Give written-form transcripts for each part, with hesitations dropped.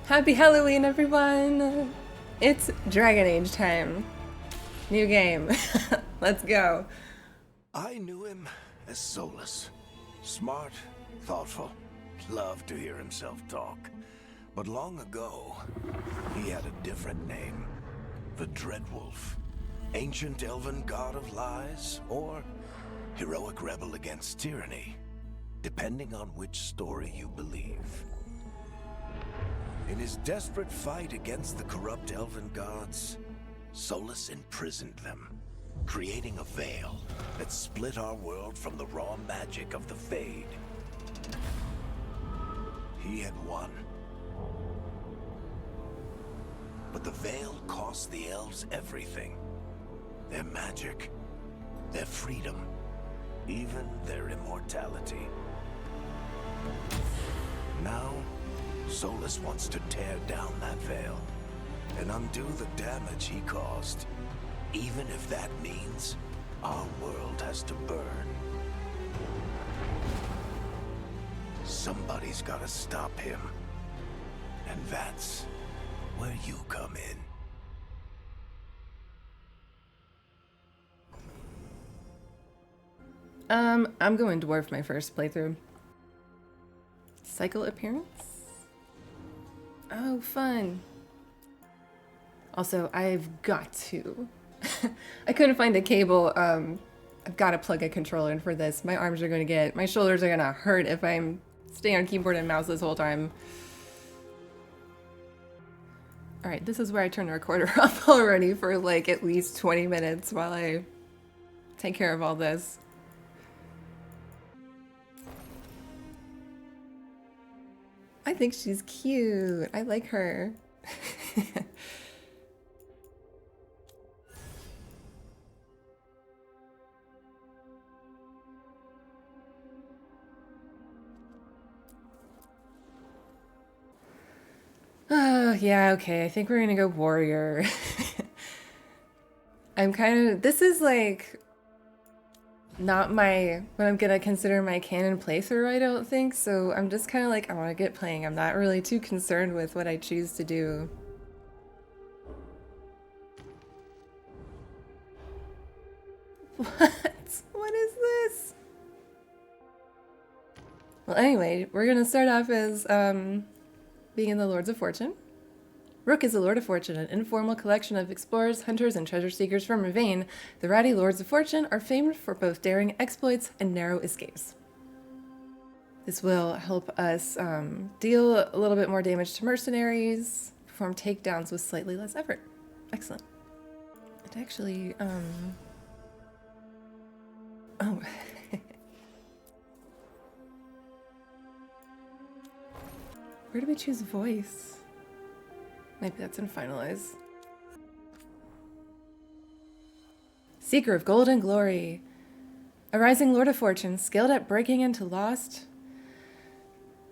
Happy Halloween, everyone! It's Dragon Age time. New game. Let's go. I knew him as Solus. Smart, thoughtful, loved to hear himself talk. But long ago, he had a different name. The Dreadwolf. Ancient elven god of lies, or heroic rebel against tyranny, depending on which story you believe. In his desperate fight against the corrupt elven gods, Solus imprisoned them, creating a veil that split our world from the raw magic of the Fade. He had won. But the veil cost the elves everything. Their magic, their freedom, even their immortality. Now, Solus wants to tear down that veil and undo the damage he caused, even if that means our world has to burn. Somebody's gotta stop him, and that's where you come in. I'm going dwarf my first playthrough. Cycle appearance? Oh, fun. Also, I've got to. I couldn't find a cable. I've got to plug a controller in for this. My arms are going to my shoulders are going to hurt if I'm staying on keyboard and mouse this whole time. Alright, this is where I turn the recorder off already for like at least 20 minutes while I take care of all this. I think she's cute. I like her. Oh, yeah, okay. I think we're gonna go warrior. This is like not what I'm gonna consider my canon playthrough, I don't think, so I'm just kind of like, I want to get playing. I'm not really too concerned with what I choose to do. What? What is this? Well, anyway, we're gonna start off as being in the Lords of Fortune. Rook is the Lord of Fortune, an informal collection of explorers, hunters, and treasure seekers from Ravane. The rowdy Lords of Fortune are famed for both daring exploits and narrow escapes. This will help us deal a little bit more damage to mercenaries, perform takedowns with slightly less effort. Excellent. And actually, oh. Where do we choose voice? Maybe that's in finalize. Seeker of Gold and Glory. A rising Lord of Fortune, skilled at breaking into lost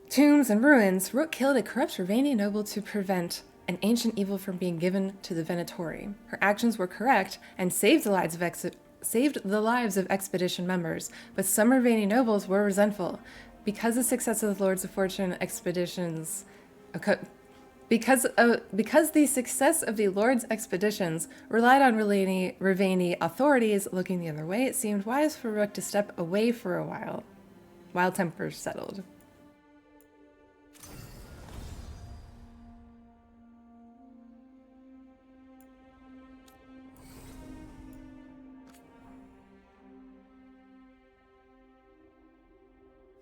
tombs and ruins, Rook killed a corrupt Ravanian noble to prevent an ancient evil from being given to the Venatori. Her actions were correct and saved the lives of expedition members, but some Ravanian nobles were resentful. Because the success of the Lords of Fortune expeditions Because the success of the Lord's expeditions relied on Ravani authorities looking the other way, it seemed wise for Rook to step away for a while tempers settled.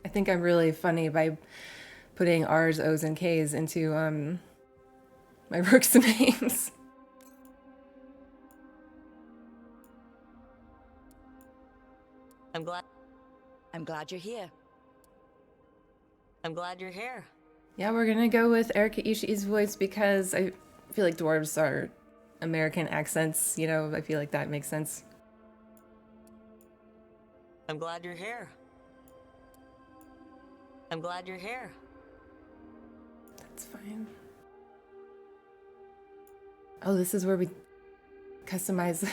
I think I'm really funny by putting R's, O's, and K's into my Rook's names. I'm glad you're here. I'm glad you're here. Yeah, we're gonna go with Erika Ishii's voice because I feel like dwarves are American accents, you know, I feel like that makes sense. I'm glad you're here. I'm glad you're here. That's fine. Oh, this is where we customize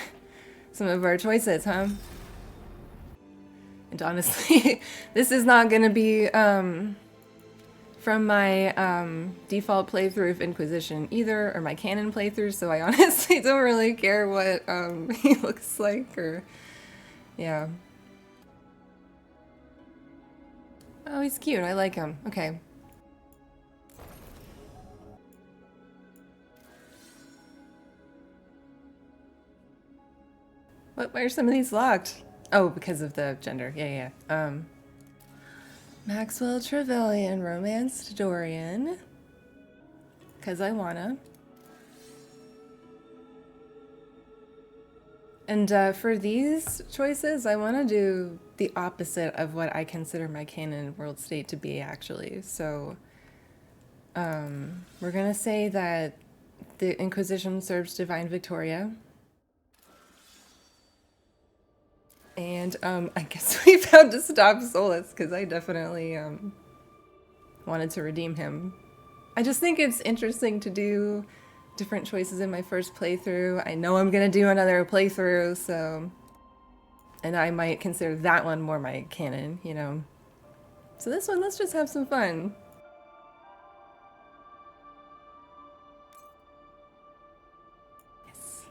some of our choices, huh? And honestly, this is not gonna be from my default playthrough of Inquisition either, or my canon playthrough, so I honestly don't really care what he looks like, or... Yeah. Oh, he's cute. I like him. Okay. Why are some of these locked? Oh, because of the gender. Yeah, yeah. Maxwell Trevelyan, romanced Dorian. Because I wanna. And for these choices, I want to do the opposite of what I consider my canon world state to be, actually. So we're going to say that the Inquisition serves Divine Victoria. And I guess we found to stop Solus, because I definitely wanted to redeem him. I just think it's interesting to do different choices in my first playthrough. I know I'm gonna do another playthrough, so... And I might consider that one more my canon, you know? So this one, let's just have some fun. Yes.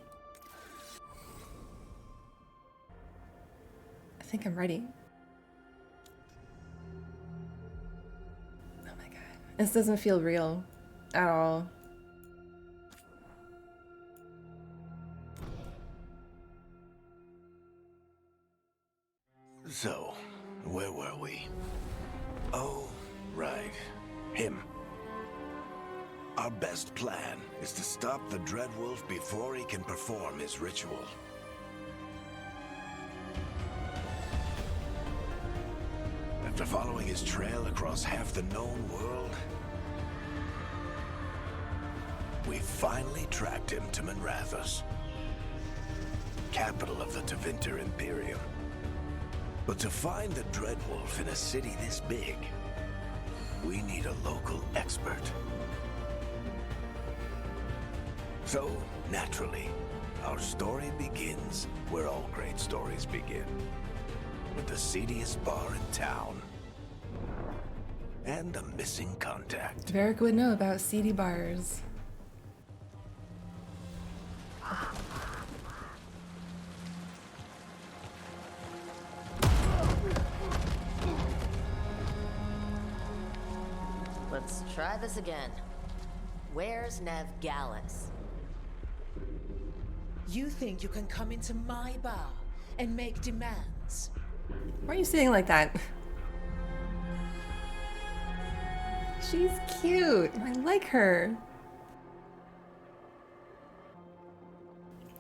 I think I'm ready. Oh my god. This doesn't feel real at all. So, where were we? Oh, right. Him. Our best plan is to stop the Dreadwolf before he can perform his ritual. After following his trail across half the known world, we finally tracked him to Minrathous, capital of the Tevinter Imperium. But to find the Dreadwolf in a city this big, we need a local expert. So, naturally, our story begins where all great stories begin. With the seediest bar in town. And a missing contact. Varric would know about seedy bars. Let's try this again. Where's Nev Gallus? You think you can come into my bar and make demands? Why are you sitting like that? She's cute. I like her.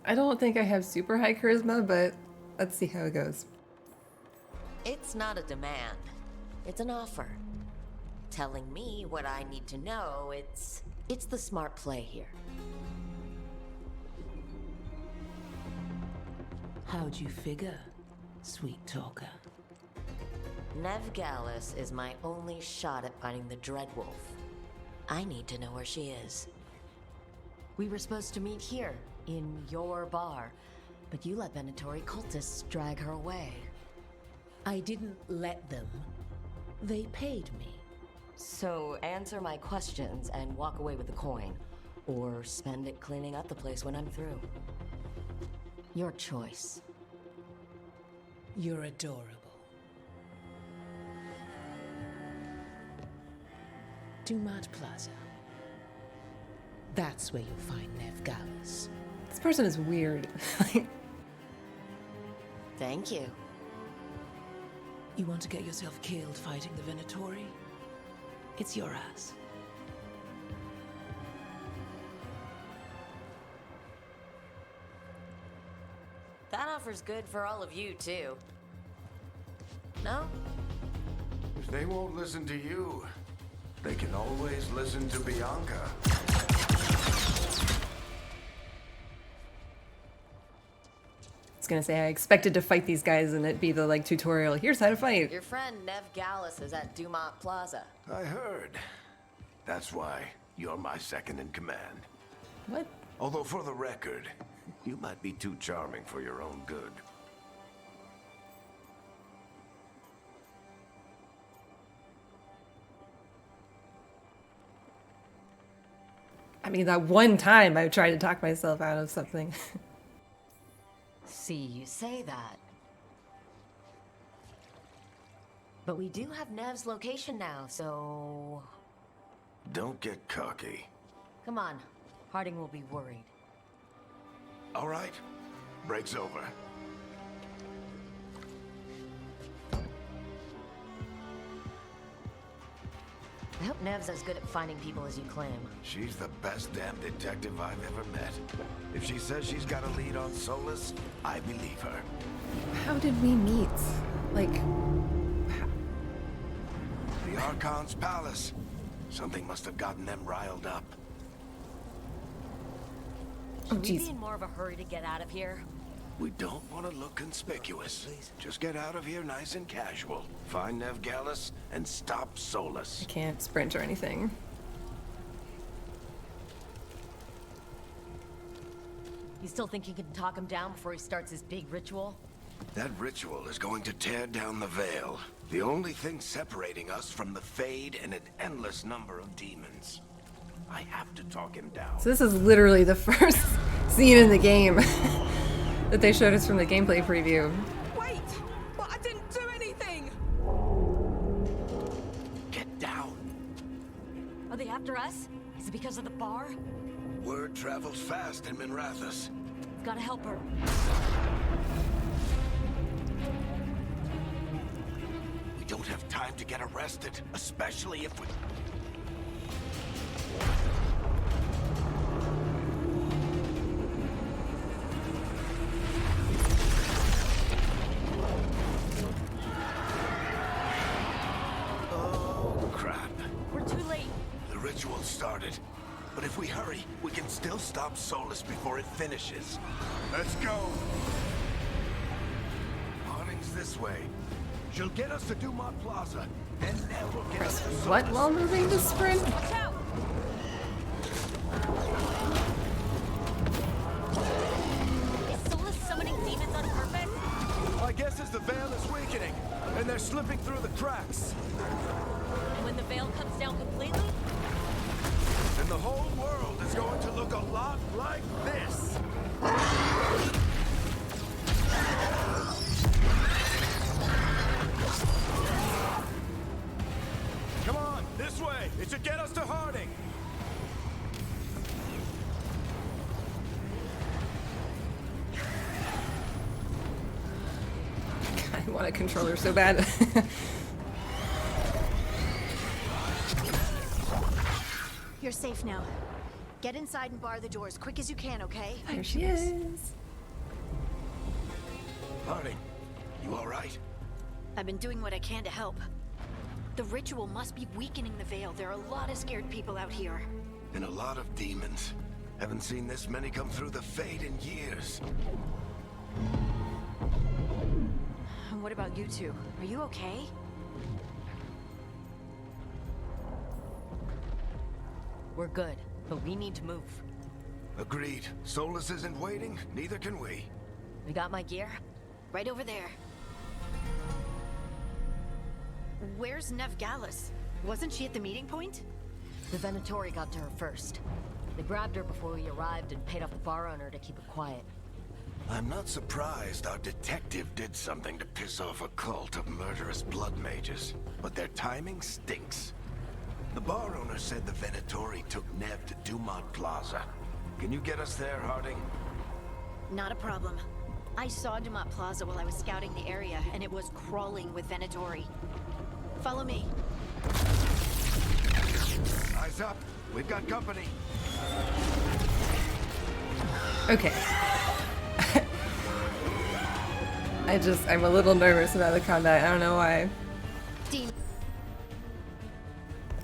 I don't think I have super high charisma, but let's see how it goes. It's not a demand. It's an offer. Telling me what I need to know, it's the smart play here. How'd you figure, sweet talker? Nev Gallus is my only shot at finding the Dreadwolf. I need to know where she is. We were supposed to meet here, in your bar, but you let Venatori cultists drag her away. I didn't let them. They paid me. So answer my questions and walk away with the coin, or spend it cleaning up the place when I'm through. Your choice. You're adorable. Dumat Plaza. That's where you'll find Nev Gallus. This person is weird. Thank you. You want to get yourself killed fighting the Venatori? It's your ass. That offer's good for all of you, too. No? If they won't listen to you, they can always listen to Bianca. I was gonna say, I expected to fight these guys and it'd be the, like, tutorial. Here's how to fight. Your friend Nev Gallus is at Dumont Plaza. I heard. That's why you're my second in command. What? Although for the record, you might be too charming for your own good. I mean, that one time I tried to talk myself out of something. See, you say that. But we do have Nev's location now, so... Don't get cocky. Come on. Harding will be worried. All right. Break's over. I hope Nev's as good at finding people as you claim. She's the best damn detective I've ever met. If she says she's got a lead on Solus, I believe her. How did we meet? Like, The Archon's palace. Something must have gotten them riled up. oh Should we be jeez. in more of a hurry to get out of here? We don't want to look conspicuous. Just get out of here nice and casual. Find Nev Gallus and stop Solus. I can't sprint or anything. You still think you can talk him down before he starts his big ritual? That ritual is going to tear down the veil. The only thing separating us from the Fade and an endless number of demons. I have to talk him down. So this is literally the first scene in the game that they showed us from the gameplay preview. Wait! But I didn't do anything! Get down. Are they after us? Is it because of the bar? Word travels fast in Minrathous. Gotta help her. We don't have time to get arrested, especially if we... Oh, crap. We're too late. The ritual started. But if we hurry, we can still stop Solus before it finishes. Let's go! Harding's this way. She'll get us to Dumont Plaza, and then we'll get us to What Solus. while moving to sprint? Watch out! Is Solus summoning demons on purpose? My guess is the veil is weakening, and they're slipping through the cracks. And when the veil comes down completely? And the whole world is going to look a lot like this. Come on, this way. It should get us to Harding. I want a controller so bad. You're safe now. Get inside and bar the doors quick as you can, okay? There she is. Harding, you all right? I've been doing what I can to help. The ritual must be weakening the veil. There are a lot of scared people out here. And a lot of demons. Haven't seen this many come through the Fade in years. And what about you two? Are you okay? We're good, but we need to move. Agreed. Solus isn't waiting, neither can we. We got my gear? Right over there. Where's Nev Gallus? Wasn't she at the meeting point? The Venatori got to her first. They grabbed her before we arrived and paid off the bar owner to keep her quiet. I'm not surprised our detective did something to piss off a cult of murderous blood mages, but their timing stinks. The bar owner said the Venatori took Nev to Dumont Plaza. Can you get us there, Harding? Not a problem. I saw Dumont Plaza while I was scouting the area, and it was crawling with Venatori. Follow me. Eyes up. We've got company. Okay. I'm a little nervous about the combat. I don't know why. Dean.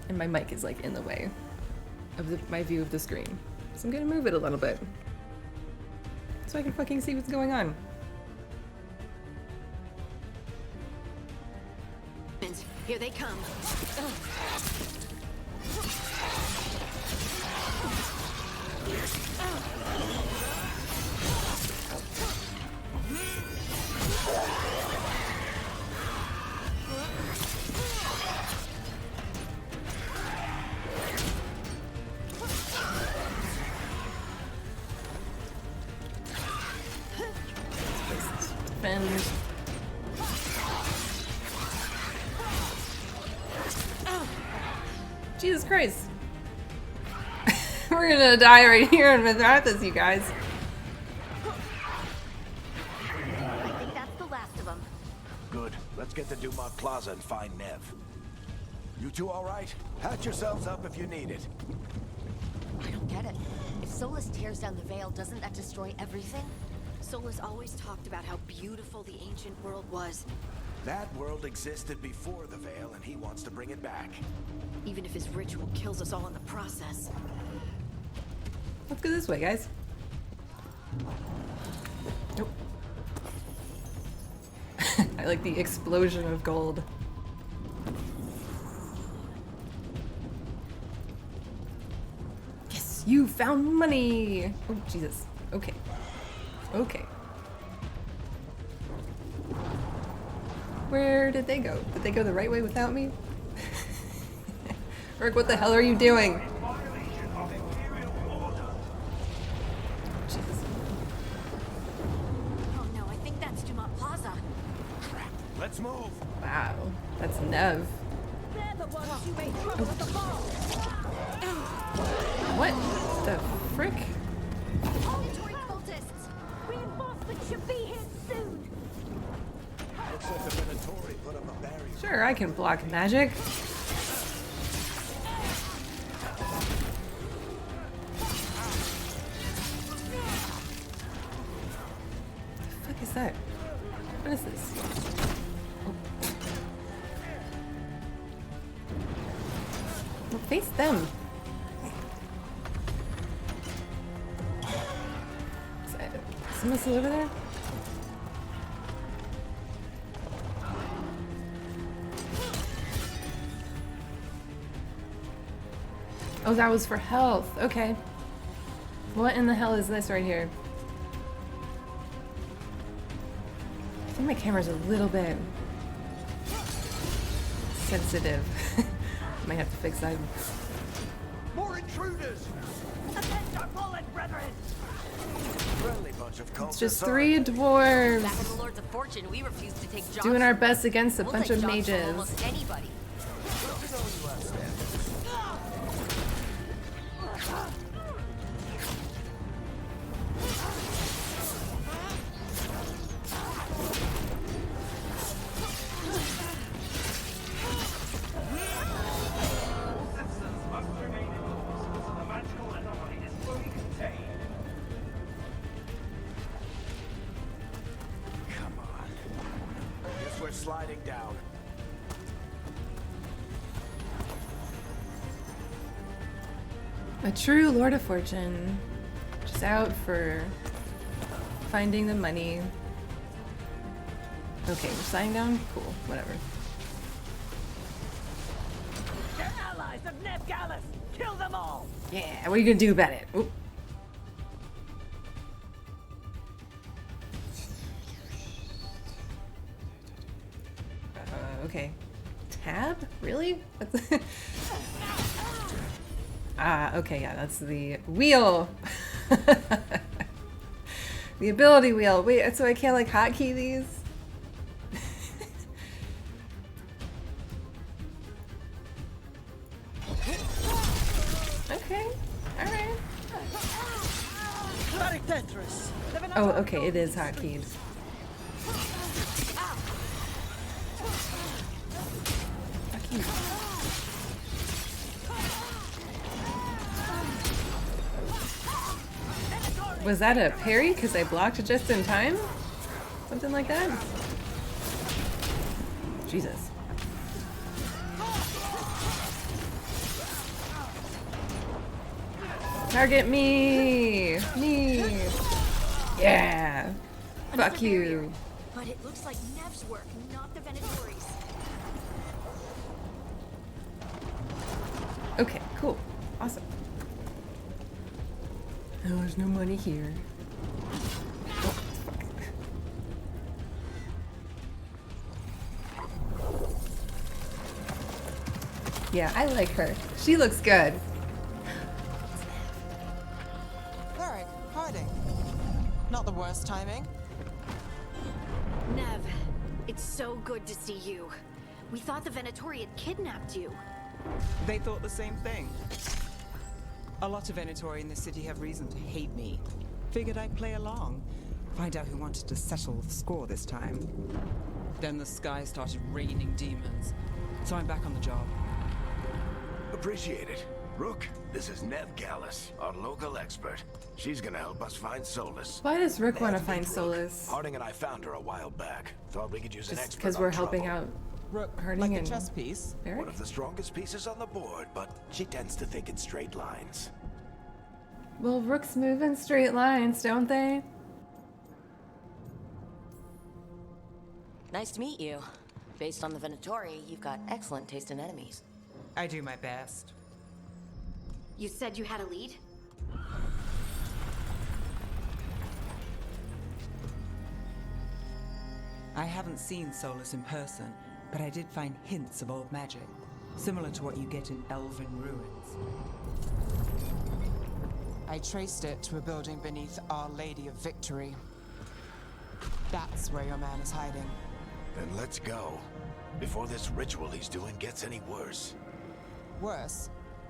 And my mic is like in the way of my view of the screen. So I'm gonna move it a little bit. So I can fucking see what's going on. Here they come. friend. Jesus Christ. We're gonna die right here in Mithrathis, you guys. I think that's the last of them. Good. Let's get to Dumont Plaza and find Nev. You two all right? Patch yourselves up if you need it. I don't get it. If Solus tears down the Veil, doesn't that destroy everything? Solus always talked about how beautiful the ancient world was, That world existed before the Veil, and he wants to bring it back. even if his ritual kills us all in the process. Let's go this way, guys. Nope. I like the explosion of gold. Yes, you found money! Oh, Jesus. Okay. Okay. Where did they go? Did they go the right way without me? Rick, what the hell are you doing? Jesus. Oh no, I think that's Dumont Plaza. Let's move. Wow. That's Nev. They're the ones who made trouble at the ball. What the frick? Auditory cultists! Reinforcements should be here soon! Looks like the Minotauri put up a barrier. Sure, I can block magic. The fuck is that? What is this? Oh. Well, face them. Is someone still over there? Oh, that was for health. Okay. What in the hell is this right here? I think my camera's a little bit sensitive. Might have to fix that. More intruders! Avenge our fallen brethren! Friendly bunch of cultists. It's just are 3 dwarves Back at the Lords of Fortune, we refuse to take jobs. doing our from best against a We'll bunch take of jobs from mages. almost anybody. Come on. Guess we're sliding down. A true Lord of Fortune. Just out for finding the money. Okay, we're sliding down? Cool, whatever. They're allies of Nev Gallus! Kill them all! Yeah, what are you gonna do about it? Oop. Okay. Tab? Really? Ah, okay, yeah, that's the wheel. The ability wheel. Wait, so I can't like hotkey these? Okay, alright. Oh, okay, it is hotkeyed. Fuck you. Was that a parry? Because I blocked just in time? Something like that? Jesus. Target me! Me! Yeah! Fuck you! But it looks like Nev's work, not the Venatori's. Okay, cool. Awesome. Oh, there's no money here. Oh, fuck. Yeah, I like her. She looks good. Varric, hiding. Not the worst timing. Nev, it's so good to see you. We thought the Venatori had kidnapped you. They thought the same thing. A lot of Venatori in the city have reason to hate me. Figured I'd play along. Find out who wanted to settle the score this time. Then the sky started raining demons. So I'm back on the job. Appreciate it. Rook, this is Nev Gallus, our local expert. She's gonna help us find Solus. Why does Rook want to Nev find meet Rook. Solus? Harding and I found her a while back. Thought we could use an Just expert because on we're helping trouble. out Rook, Harding like the and chess piece. Barrick? One of the strongest pieces on the board, but she tends to think in straight lines. Well, Rooks move in straight lines, don't they? Nice to meet you. Based on the Venatori, you've got excellent taste in enemies. I do my best. You said you had a lead? I haven't seen Solus in person, but I did find hints of old magic, similar to what you get in elven ruins. I traced it to a building beneath Our Lady of Victory. That's where your man is hiding. Then let's go. Before this ritual he's doing gets any worse. Worse,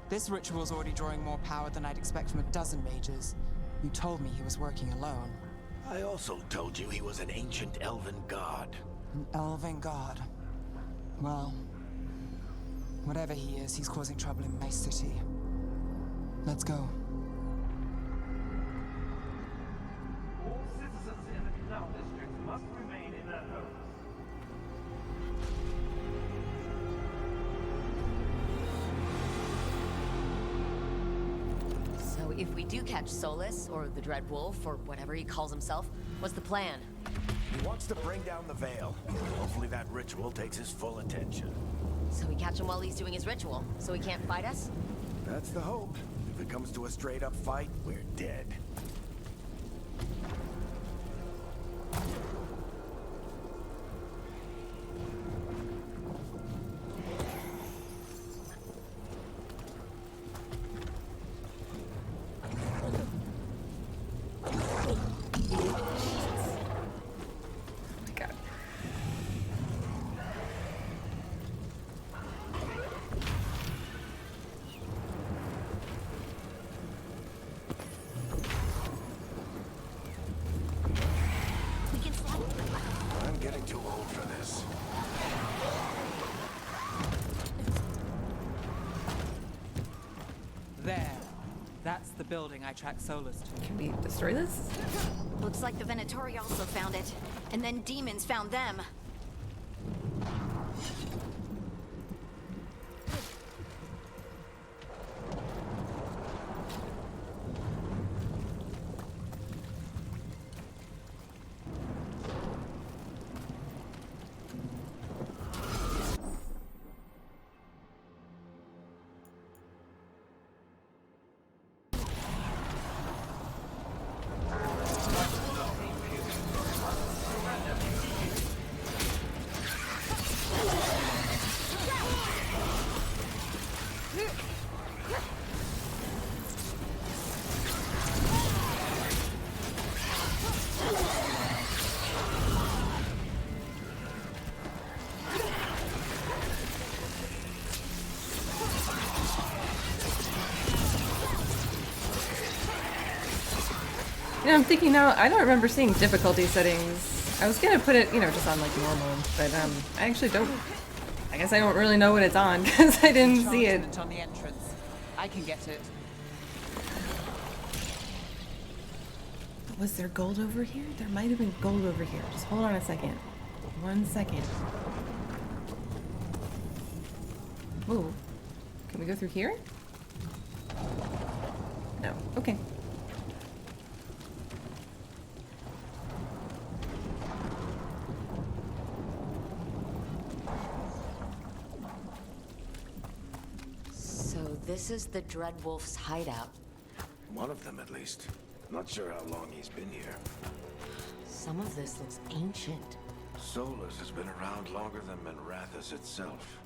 this ritual's already drawing more power than I'd expect from a dozen mages. You told me he was working alone. I also told you he was an ancient elven god. An elven god. Well, whatever he is, he's causing trouble in my city. Let's go. All citizens in the canal district must remain in their homes. So if we do catch Solus, or the Dread Wolf, or whatever he calls himself, what's the plan? He wants to bring down the veil. Hopefully that ritual takes his full attention. So we catch him while he's doing his ritual, so he can't fight us? That's the hope. If it comes to a straight-up fight, we're dead. Oh my god. We can slide. I'm getting too old for this. There. That's the building I tracked Solus to. Can we destroy this? Looks like the Venatori also found it. And then demons found them. You know, I'm thinking now, I don't remember seeing difficulty settings. I was gonna put it, you know, just on like normal, but I actually don't. I guess I don't really know what it's on because I didn't see it. Enchantment on the entrance. I can get it. Was there gold over here? There might have been gold over here. Just hold on a second. 1 second. Ooh. Can we go through here? No. Okay. So this is the Dread Wolf's hideout. One of them, at least. Not sure how long he's been here. Some of this looks ancient. Solus has been around longer than Manrathus itself.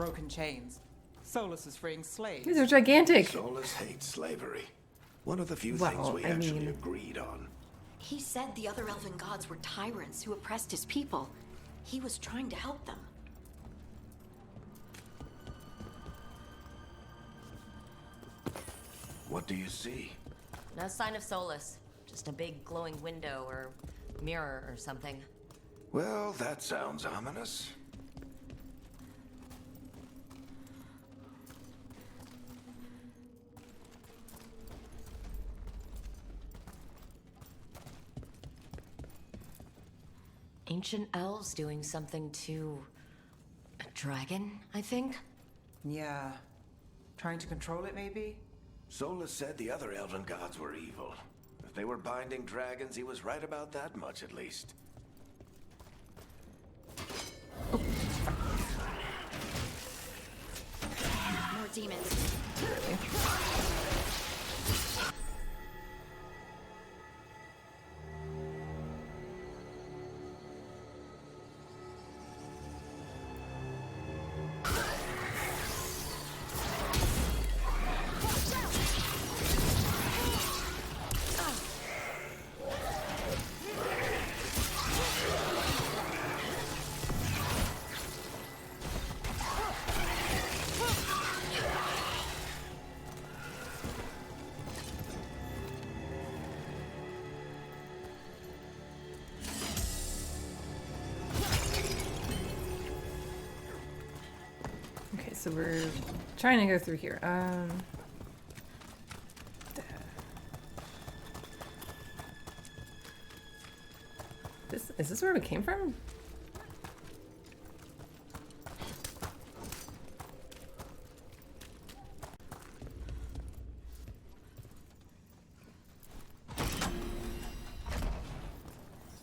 broken chains. Solus is freeing slaves. These are gigantic. Solus hates slavery. One of the few Well, things we I actually mean- agreed on. He said the other elven gods were tyrants who oppressed his people. He was trying to help them. What do you see? No sign of Solus. Just a big glowing window or mirror or something. Well, that sounds ominous. Ancient elves doing something to a dragon, I think? Yeah. Trying to control it, maybe? Solus said the other elven gods were evil. If they were binding dragons, he was right about that much at least. More demons. Okay, so we're trying to go through here. Is this where we came from?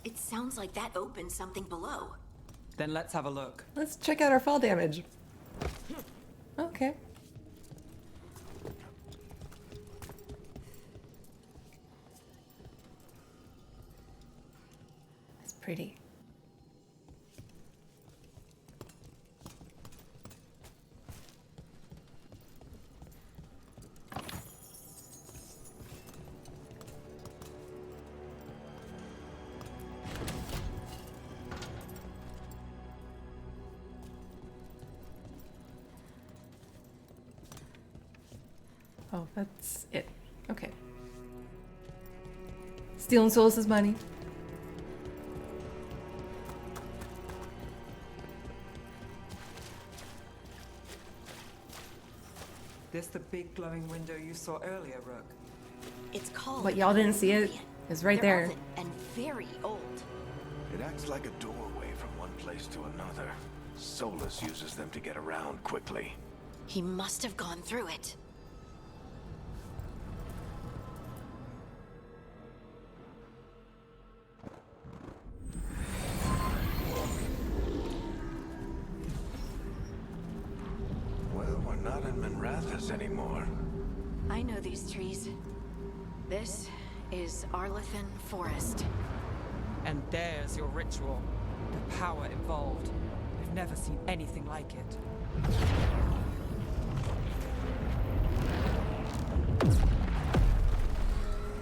It sounds like that opened something below. Then let's have a look. Let's check out our fall damage. Okay. It's pretty. Oh, that's it. Okay. Stealing Solus's money. This the big glowing window you saw earlier, Rook? It's called. What, y'all didn't see it? Oblivion. It's right They're there. elven and very old. It acts like a doorway from one place to another. Solus uses them to get around quickly. He must have gone through it. Well, we're not in Minrathous anymore. I know these trees. This is Arlethan Forest. And there's your ritual. The power involved. I've never seen anything like it.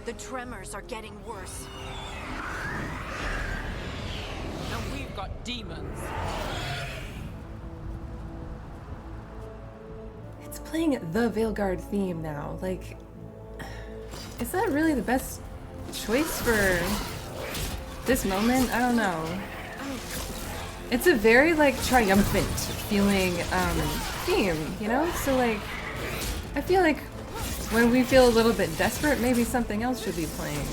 The tremors are getting worse. And we've got demons. It's playing the Veilguard theme now. Like, is that really the best choice for this moment? I don't know. It's a very, like, triumphant feeling theme, you know? So, like, I feel like when we feel a little bit desperate, maybe something else should be playing.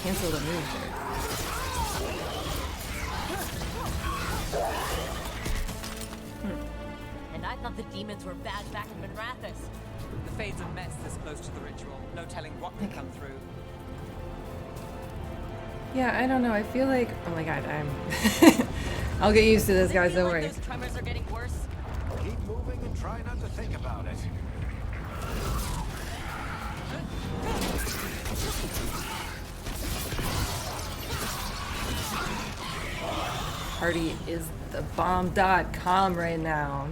Cancel the move there. And I thought the demons were bad back in Minrathous. The Fade's a mess this close to the ritual. No telling what can come through. Yeah, I don't know. I feel like, oh my god, I'll get used to this, guys. Don't worry. Those tremors are getting worse. Keep moving and try not to think about it. party is the bomb.com right now.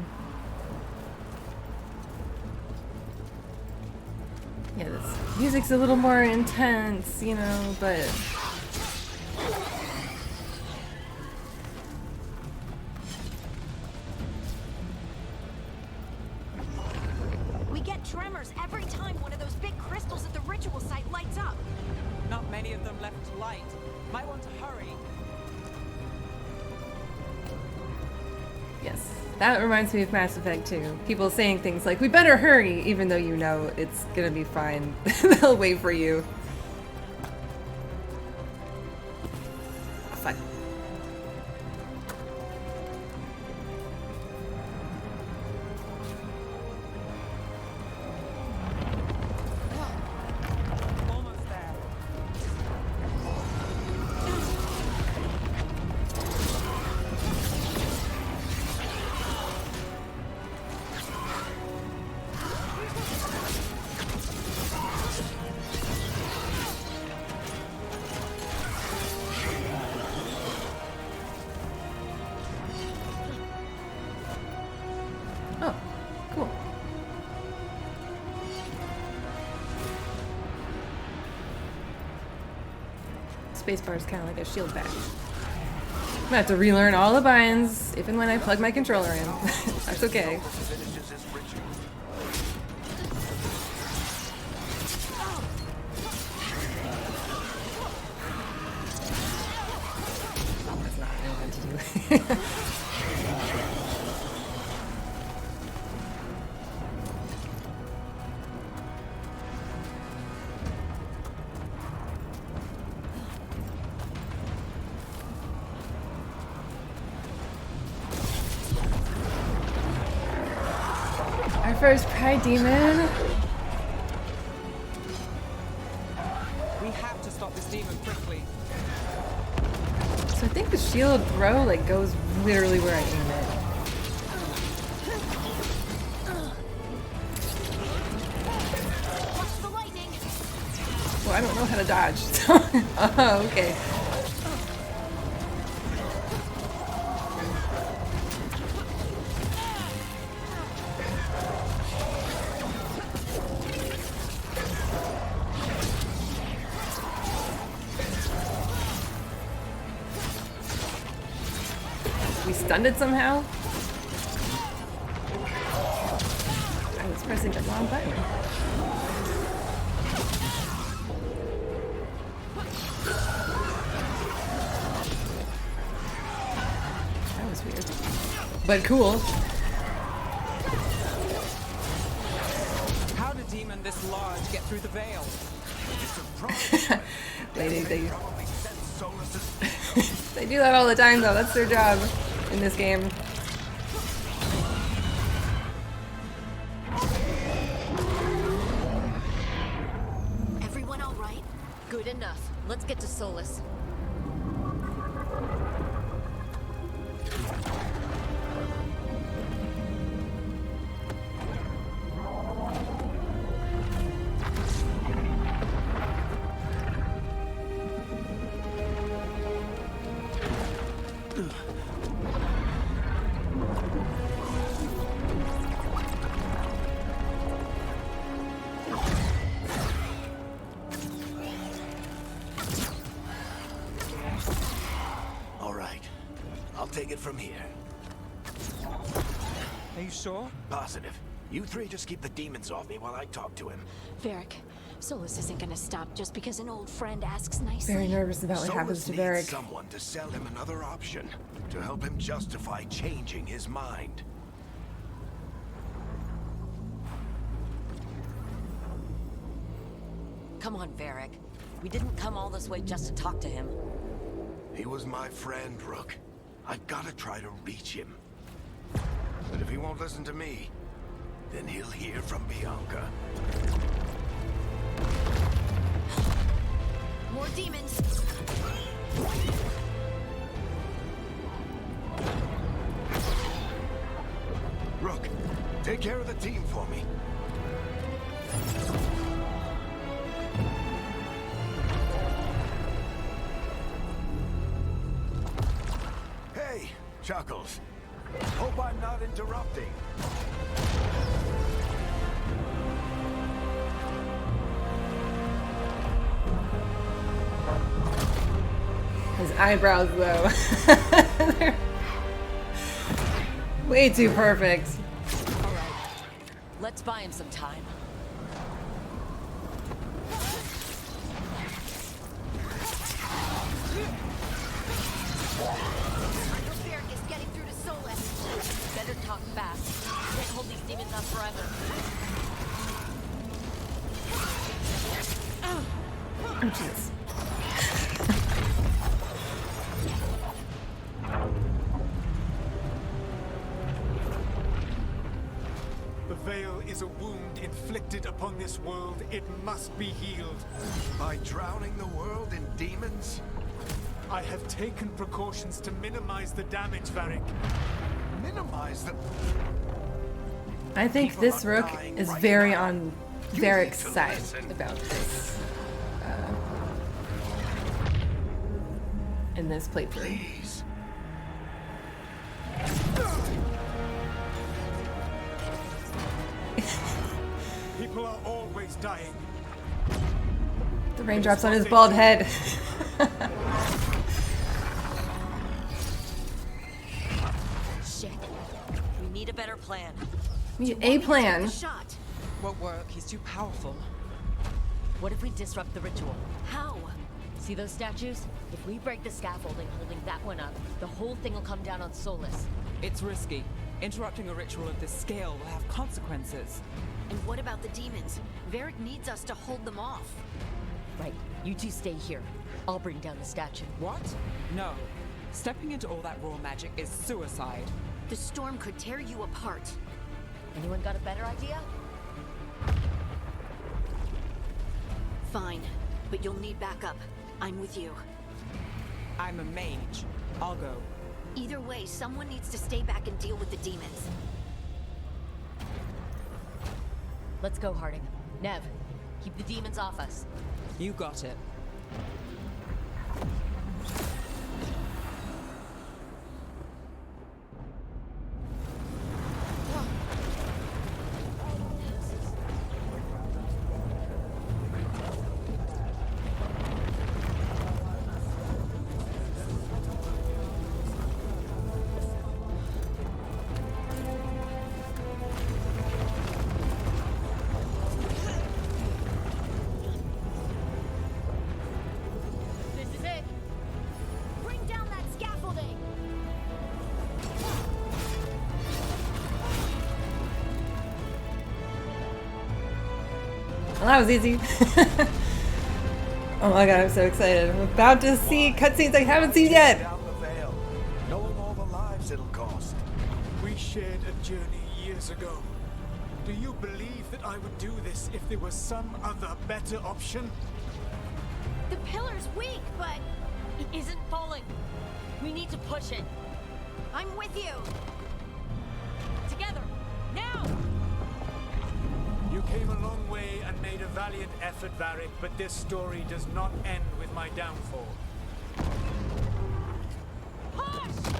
Yeah, this music's a little more intense, you know, but We get tremors every time one of those big crystals at the ritual site lights up. Not many of them left to light. Might want to hurry. yes, that reminds me of Mass Effect 2. People saying things like, we better hurry, even though you know it's gonna be fine. They'll wait for you. Oh, fuck. Almost there. Oh, cool. Spacebar is kind of like a shield badge. I'm gonna have to relearn all the binds if and when I plug my controller in. That's okay. Finishes his ritual. That's not what I wanted to do. Our first Pride Demon. We have to stop this demon quickly. So I think the shield throw like goes literally where I aim it. Watch the lightning. Well, I don't know how to dodge. So oh, okay. We stunned it somehow? I was pressing the wrong button. That was weird. But cool. How did demon this large get through the veil? They Probably sent Solus's they do that all the time though. That's their job in this game. Everyone all right? Good enough. Let's get to Solus. All right. I'll take it from here. Are you sure? Positive. You three just keep the demons off me while I talk to him. Varric, Solus isn't gonna stop just because an old friend asks nicely. Very nervous about what happens Solus to needs Varric. someone to sell him another option, to help him justify changing his mind. Come on, Varric. We didn't come all this way just to talk to him. He was my friend, Rook. I gotta try to reach him. But if he won't listen to me, then he'll hear from Bianca. More demons. Rook, take care of the team for me. Hey, Chuckles. Hope I'm not interrupting. His eyebrows, though. They're way too perfect. All right. Let's buy him some time. Veilguard is getting through to Solus. Better talk fast. Can't hold these demons up forever. Oh, jeez. The veil is a wound inflicted upon this world. It must be healed. By drowning the world in demons? I have taken precautions to minimize the damage, Varric. Minimize the... I think People this are Rook dying is right very now. on You Varric's need to side listen. about this. In this playthrough. Please. People are always dying. The raindrops on his bald head. Shit. We need a better plan. Need a plan. Shot. Won't work. He's too powerful. What if we disrupt the ritual? How? See those statues? If we break the scaffolding holding that one up, the whole thing will come down on Solus. It's risky. Interrupting a ritual of this scale will have consequences. And what about the demons? Varric needs us to hold them off. Right. You two stay here. I'll bring down the statue. What? No. Stepping into all that raw magic is suicide. The storm could tear you apart. Anyone got a better idea? Fine, but you'll need backup. I'm with you. I'm a mage. I'll go. Either way, someone needs to stay back and deal with the demons. Let's go, Harding. Nev, keep the demons off us. You got it. This is it. Bring down that scaffolding. Well, that was easy. Oh my god, I'm so excited. I'm about to see cutscenes I haven't seen yet. Down the veil, knowing all the lives it'll cost. We shared a journey years ago. Do you believe that I would do this if there was some other better option? The pillar's weak, but It isn't falling. We need to push it. I'm with you. Together. Now! You came a long way and made a valiant effort, Varric, but this story does not end with my downfall. Push!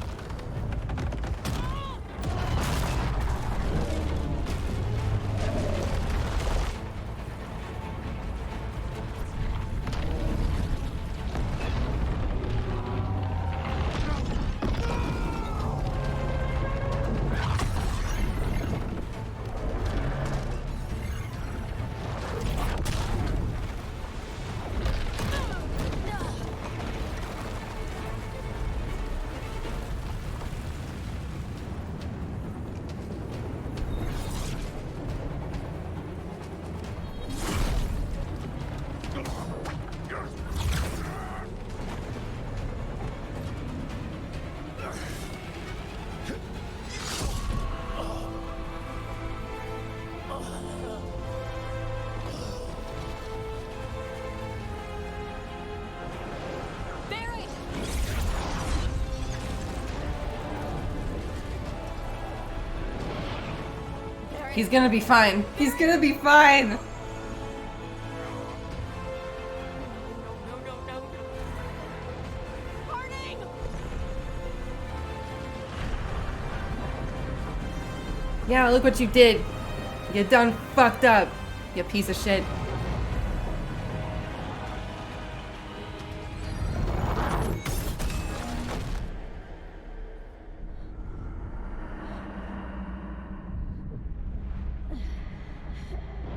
Barry! He's gonna be fine. He's gonna be fine. No, no, no. Harding! Yeah, look what you did. You done fucked up, you piece of shit.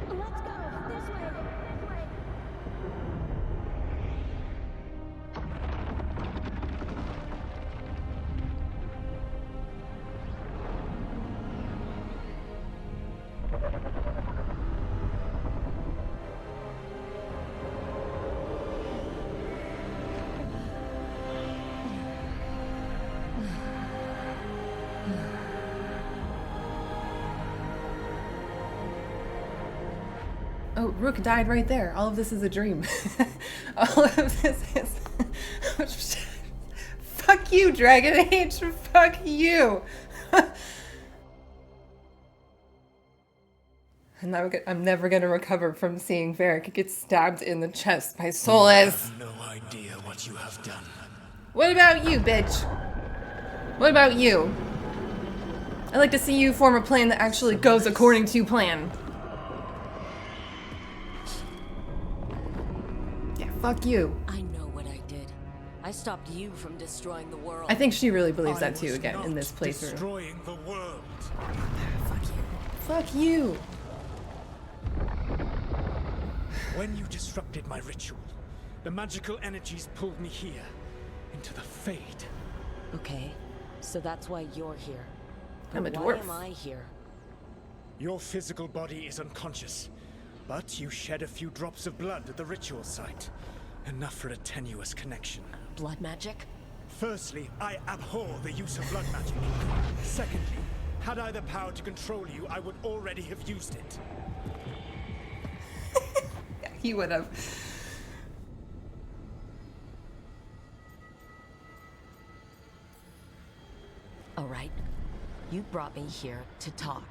Let's go. This way. This way. Oh, Rook died right there. All of this is a dream. All of this is... Fuck you, Dragon Age. Fuck you. I'm never gonna recover from seeing Varric get stabbed in the chest by Solas. No idea what you have done. What about you, bitch? What about you? I'd like to see you form a plan that actually goes according to plan. Yeah, fuck you. I know what I did. I stopped you from destroying the world. I think she really believes that too, was again, in not this playthrough. Destroying the world. Fuck you. Fuck you. When you disrupted my ritual, the magical energies pulled me here, into the Fade. Okay, so that's why you're here. I'm a But dwarf. Why am I here? Your physical body is unconscious, but you shed a few drops of blood at the ritual site. Enough for a tenuous connection. Blood magic? Firstly, I abhor the use of blood magic. Secondly, had I the power to control you, I would already have used it. Yeah, he would have. All right. You brought me here to talk.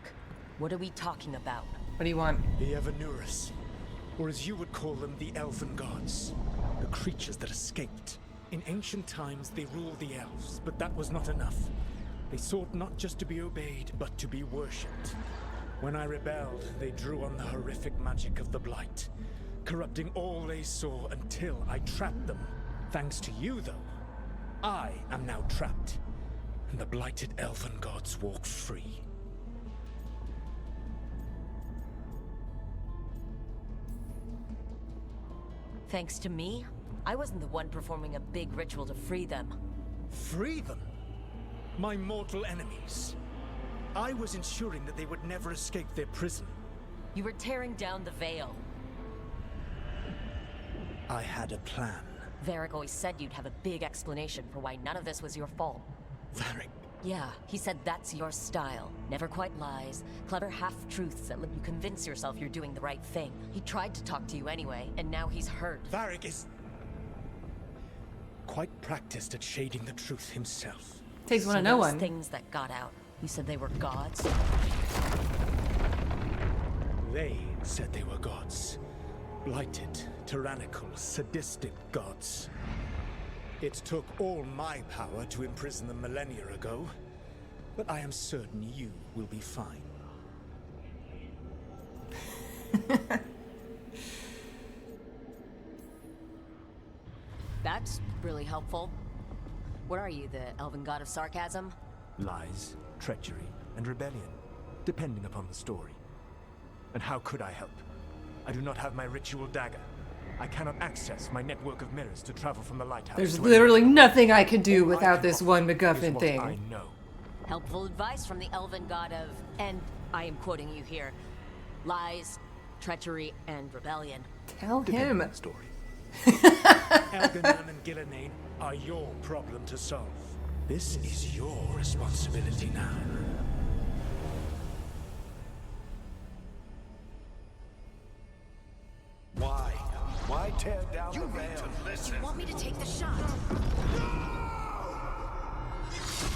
What are we talking about? What do you want? The Evanurus, or as you would call them, the Elven Gods. The creatures that escaped. In ancient times, they ruled the elves, but that was not enough. They sought not just to be obeyed, but to be worshipped. When I rebelled, they drew on the horrific magic of the Blight, corrupting all they saw until I trapped them. Thanks to you, though, I am now trapped, and the blighted Elven Gods walk free. Thanks to me? I wasn't the one performing a big ritual to free them. Free them? My mortal enemies. I was ensuring that they would never escape their prison. You were tearing down the veil. I had a plan. Varric always said you'd have a big explanation for why none of this was your fault. Varric. Yeah, he said that's your style. Never quite lies, clever half-truths that let you convince yourself you're doing the right thing. He tried to talk to you anyway, and now he's hurt. Varric is quite practiced at shading the truth himself. Takes one to So know those one. things that got out, you said they were gods? They said they were gods. Blighted, tyrannical, sadistic gods. It took all my power to imprison them millennia ago, but I am certain you will be fine. That's really helpful. What are you, the elven god of sarcasm? Lies, treachery, and rebellion, depending upon the story. And how could I help? I do not have my ritual dagger. I cannot access my network of mirrors to travel from the lighthouse. There's to literally nothing I could do All I without can this offer one is MacGuffin what thing. I know. Helpful advice from the elven god of, and I am quoting you here, lies, treachery, and rebellion. Tell Depending him. on the story. Elganon and Gillenane are your problem to solve. This is your responsibility now. Why? Why tear down the veil? You want me to take the shot?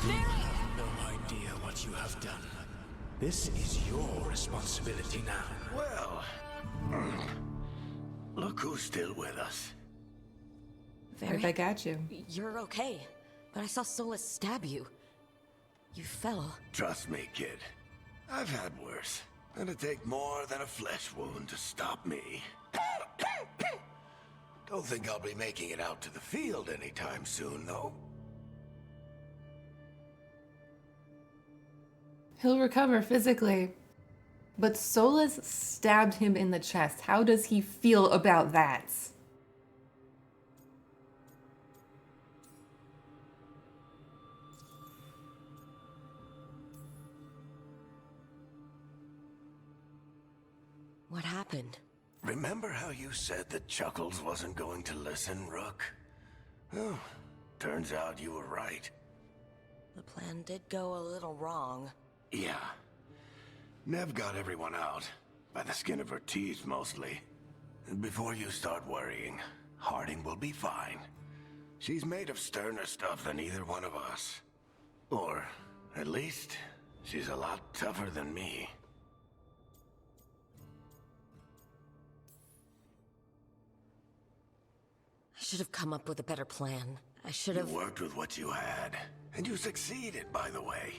You have no idea what you have done. This is your responsibility now. Well, look who's still with us. Right back at you. You're okay, but I saw Solus stab you. You fell. Trust me, kid. I've had worse. It'd take more than a flesh wound to stop me. Don't think I'll be making it out to the field anytime soon, though. He'll recover physically. But Solus stabbed him in the chest. How does he feel about that? What happened? Remember how you said that Chuckles wasn't going to listen, Rook? Oh, turns out you were right. The plan did go a little wrong. Yeah. Nev got everyone out. By the skin of her teeth, mostly. And before you start worrying, Harding will be fine. She's made of sterner stuff than either one of us. Or, at least, she's a lot tougher than me. I should have come up with a better plan. I should have... You worked with what you had. And you succeeded, by the way.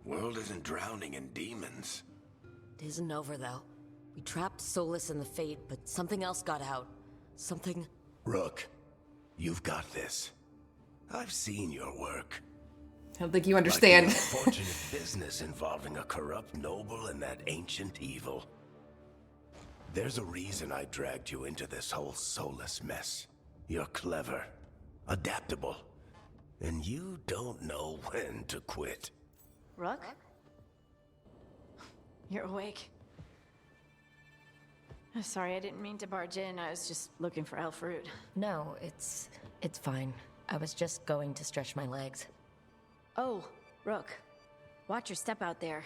World isn't drowning in demons. It isn't over, though. We trapped Solus and the Fate, but something else got out. Something... Rook, you've got this. I've seen your work. I don't think you understand. Like the unfortunate business involving a corrupt noble and that ancient evil. There's a reason I dragged you into this whole Solus mess. You're clever, adaptable, and you don't know when to quit. Rook? You're awake. Sorry, I didn't mean to barge in. I was just looking for elf fruit. No, it's fine. I was just going to stretch my legs. Oh, Rook. Watch your step out there.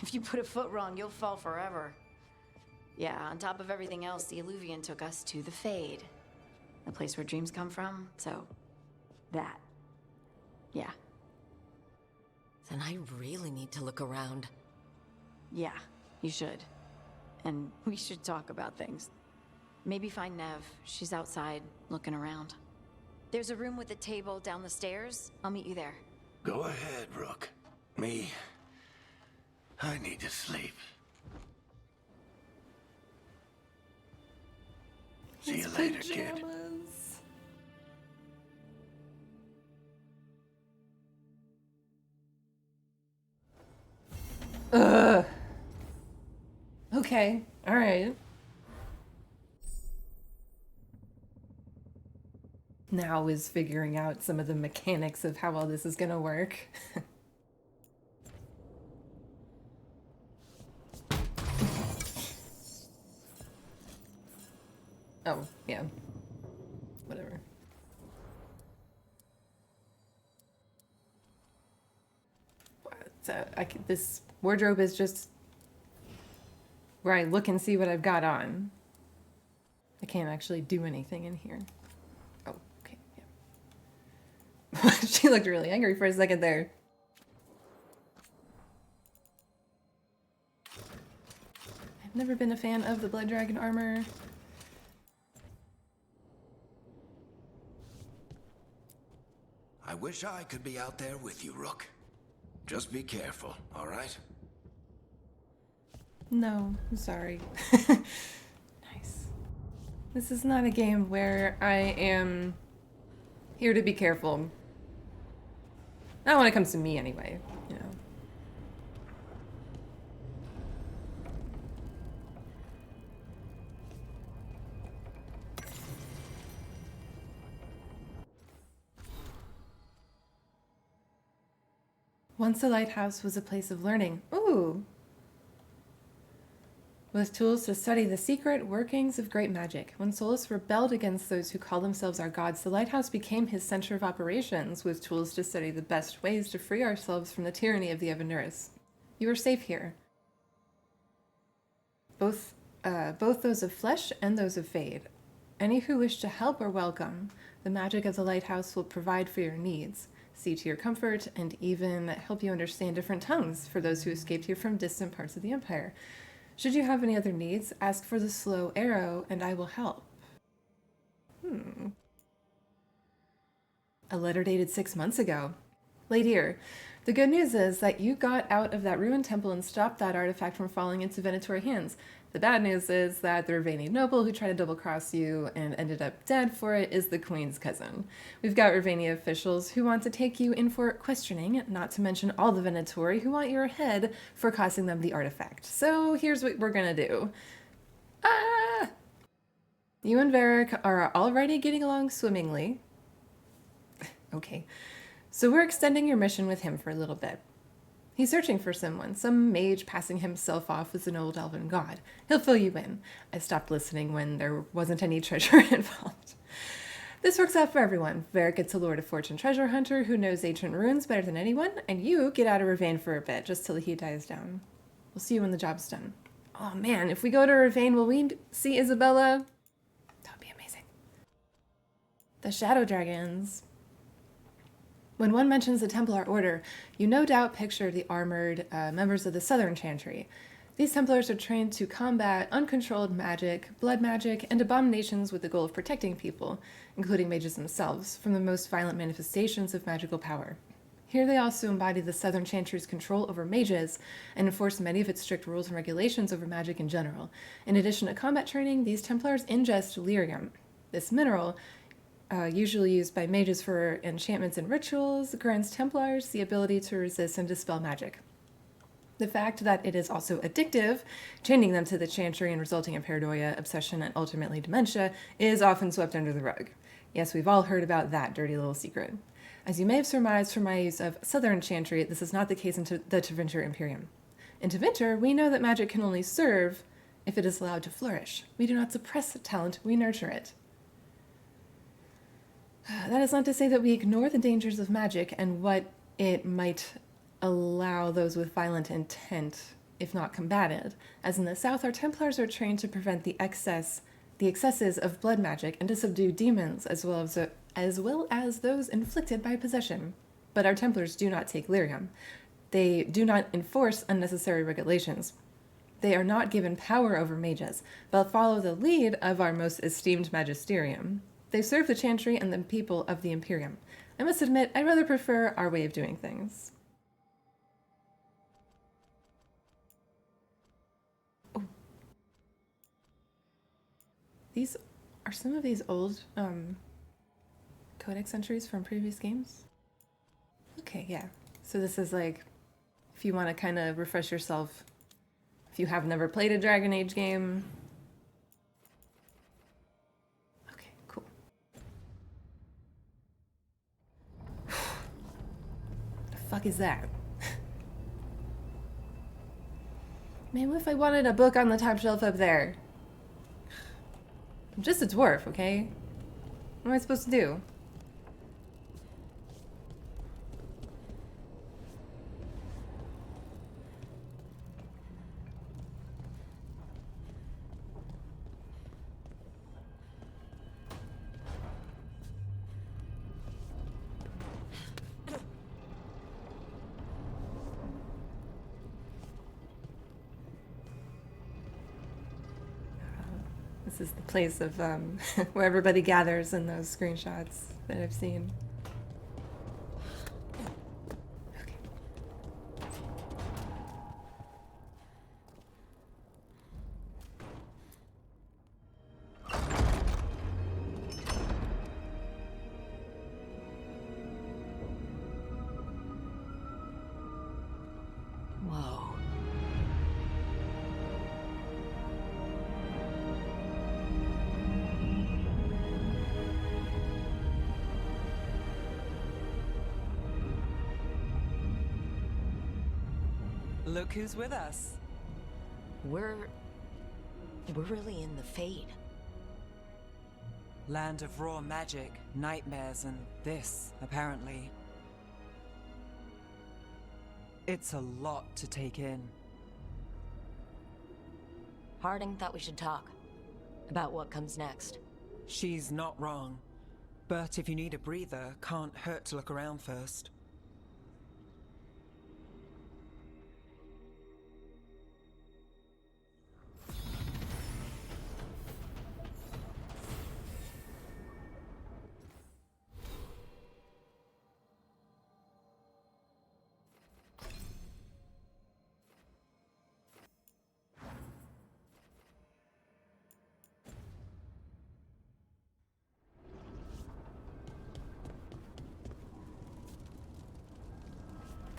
If you put a foot wrong, you'll fall forever. Yeah, on top of everything else, the Illuvian took us to the Fade. The place where dreams come from, so... that. Yeah. Then I really need to look around. Yeah, you should. And we should talk about things. Maybe find Nev. She's outside, looking around. There's a room with a table down the stairs. I'll meet you there. Go ahead, Rook. Me, I need to sleep. See you later, kid. Ugh. Okay, alright. Now is figuring out some of the mechanics of how all this is gonna work. Oh, yeah. Whatever. So this wardrobe is just where I look and see what I've got on. I can't actually do anything in here. Oh, okay, yeah. She looked really angry for a second there. I've never been a fan of the Blood Dragon armor. I wish I could be out there with you, Rook. Just be careful, all right? No, I'm sorry. Nice. This is not a game where I am here to be careful. Not when it comes to me, anyway, you know. Once the lighthouse was a place of learning. Ooh! With tools to study the secret workings of great magic. When Solus rebelled against those who call themselves our gods, the lighthouse became his center of operations, with tools to study the best ways to free ourselves from the tyranny of the Evanuris. You are safe here. Both those of flesh and those of fade. Any who wish to help are welcome. The magic of the lighthouse will provide for your needs, see to your comfort, and even help you understand different tongues for those who escaped here from distant parts of the Empire. Should you have any other needs, ask for the slow arrow, and I will help. A letter dated 6 months ago. Late here. The good news is that you got out of that ruined temple and stopped that artifact from falling into Venatori hands. The bad news is that the Ravani noble who tried to double-cross you and ended up dead for it is the Queen's cousin. We've got Ravani officials who want to take you in for questioning, not to mention all the Venatori who want your head for costing them the artifact. So here's what we're gonna do. You and Varric are already getting along swimmingly. Okay. So we're extending your mission with him for a little bit. He's searching for someone, some mage passing himself off as an old elven god. He'll fill you in. I stopped listening when there wasn't any treasure involved. This works out for everyone. Varric gets a Lord of Fortune treasure hunter who knows ancient ruins better than anyone, and you get out of Ravane for a bit, just till he dies down. We'll see you when the job's done. Oh man, if we go to Ravane, will we see Isabella? That would be amazing. The Shadow Dragons. When one mentions the Templar Order, you no doubt picture the armored members of the Southern Chantry. These Templars are trained to combat uncontrolled magic, blood magic, and abominations with the goal of protecting people, including mages themselves, from the most violent manifestations of magical power. Here they also embody the Southern Chantry's control over mages and enforce many of its strict rules and regulations over magic in general. In addition to combat training, these Templars ingest lyrium. This mineral, usually used by mages for enchantments and rituals, grants Templars the ability to resist and dispel magic. The fact that it is also addictive, chaining them to the Chantry and resulting in paranoia, obsession, and ultimately dementia, is often swept under the rug. Yes, we've all heard about that dirty little secret. As you may have surmised from my use of Southern Chantry, this is not the case in the Tevinter Imperium. In Tevinter, we know that magic can only serve if it is allowed to flourish. We do not suppress talent, we nurture it. That is not to say that we ignore the dangers of magic and what it might allow those with violent intent, if not combated. As in the South, our Templars are trained to prevent the excesses of blood magic and to subdue demons, as well as those inflicted by possession. But our Templars do not take lyrium. They do not enforce unnecessary regulations. They are not given power over mages, but follow the lead of our most esteemed magisterium. They serve the Chantry and the people of the Imperium. I must admit, I rather prefer our way of doing things. Oh. These are some of these old codex entries from previous games. Okay, yeah. So this is like, if you want to kind of refresh yourself, if you have never played a Dragon Age game. Okay, cool. The fuck is that? Man, what if I wanted a book on the top shelf up there? I'm just a dwarf, okay? What am I supposed to do? This is the place of where everybody gathers in those screenshots that I've seen. Okay. Whoa. Look who's with us. We're really in the Fade. Land of raw magic, nightmares, and this, apparently. It's a lot to take in. Harding thought we should talk about what comes next. She's not wrong. But if you need a breather, can't hurt to look around first.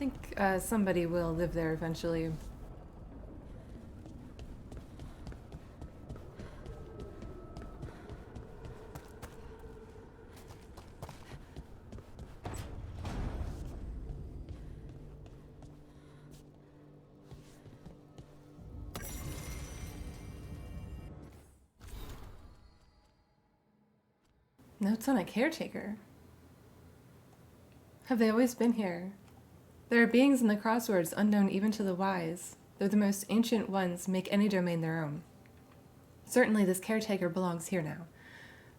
think somebody will live there eventually. Notes on a caretaker. Have they always been here? There are beings in the crosswords unknown even to the wise, though the most ancient ones make any domain their own. Certainly this caretaker belongs here now.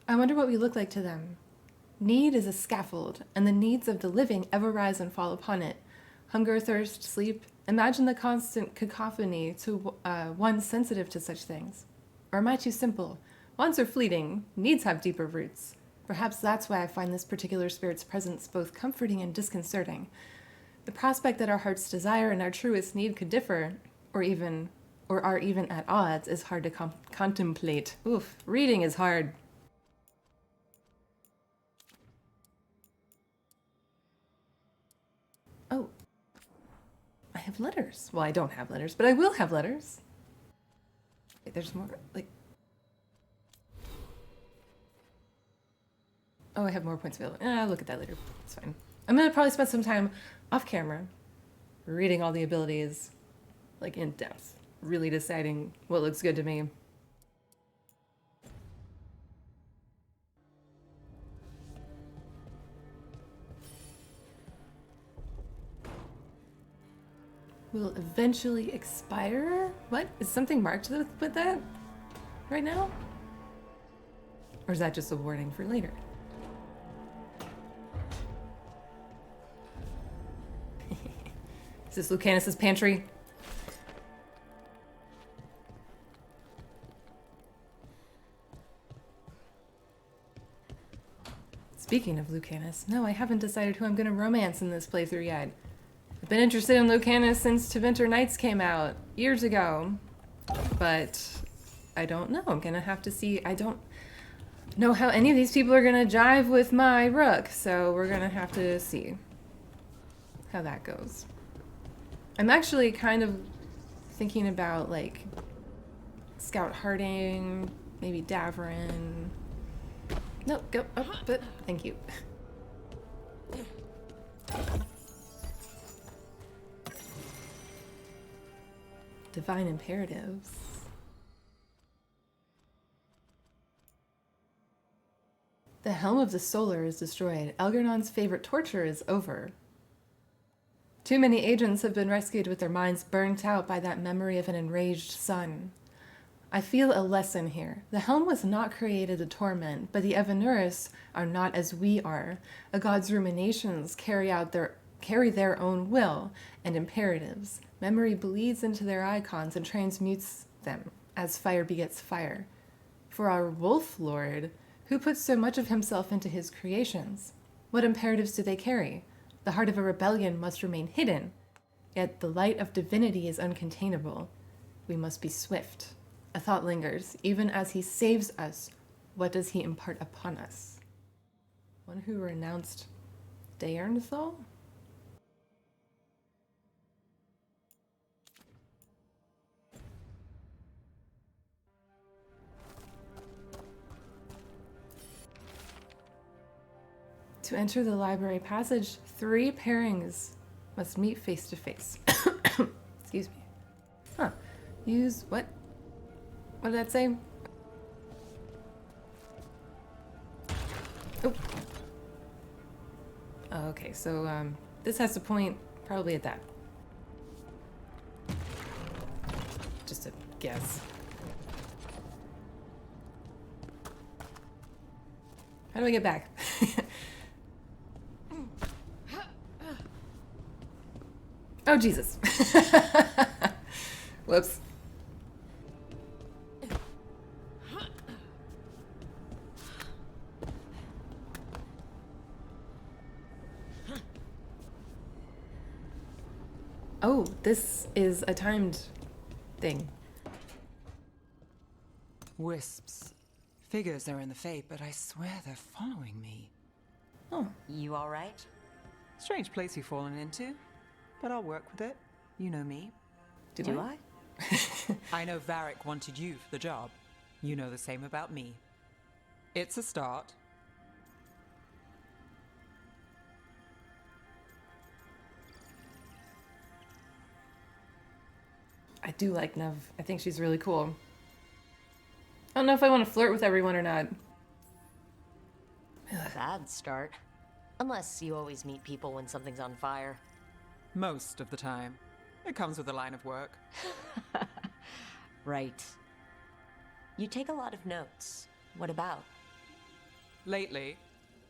I wonder what we look like to them. Need is a scaffold, and the needs of the living ever rise and fall upon it. Hunger, thirst, sleep. Imagine the constant cacophony to one sensitive to such things. Or am I too simple? Wants are fleeting, needs have deeper roots. Perhaps that's why I find this particular spirit's presence both comforting and disconcerting. The prospect that our heart's desire and our truest need could differ, or are even at odds, is hard to contemplate. Oof, reading is hard. Oh, I have letters. Well, I don't have letters, but I will have letters. Wait, there's more, like... Oh, I have more points available. I'll look at that later. It's fine. I'm gonna probably spend some time off camera reading all the abilities, like in depth, really deciding what looks good to me. Will eventually expire? What? Is something marked with that right now? Or is that just a warning for later? Is this Lucanus's pantry? Speaking of Lucanus, no, I haven't decided who I'm gonna romance in this playthrough yet. I've been interested in Lucanus since To Winter Nights came out years ago, but I don't know. I'm gonna have to see. I don't know how any of these people are gonna jive with my Rook, so we're gonna have to see how that goes. I'm actually kind of thinking about, like, Scout Harding, maybe Davrin. No, go up, but thank you. Divine Imperatives. The Helm of the Solar is destroyed. Elgernon's favorite torture is over. Too many agents have been rescued with their minds burnt out by that memory of an enraged sun. I feel a lesson here. The Helm was not created to torment, but the Evanuris are not as we are. A god's ruminations carry their own will and imperatives. Memory bleeds into their icons and transmutes them, as fire begets fire. For our Wolf Lord, who puts so much of himself into his creations, what imperatives do they carry? The heart of a rebellion must remain hidden, yet the light of divinity is uncontainable. We must be swift. A thought lingers. Even as he saves us, what does he impart upon us? One who renounced Daernthal? To enter the library passage, 3 pairings must meet face to face. Excuse me. Huh. Use what? What did that say? Oh. Oh, okay, so this has to point probably at that. Just a guess. How do I get back? Oh, Jesus. Whoops. Oh, this is a timed thing. Wisps. Figures are in the fate, but I swear they're following me. Oh. You all right? Strange place you've fallen into. but I'll work with it. You know me. Do I? I know Varric wanted you for the job. You know the same about me. It's a start. I do like Nev. I think she's really cool. I don't know if I want to flirt with everyone or not. Bad start. Unless you always meet people when something's on fire. Most of the time. It comes with a line of work. Right. You take a lot of notes. What about? Lately,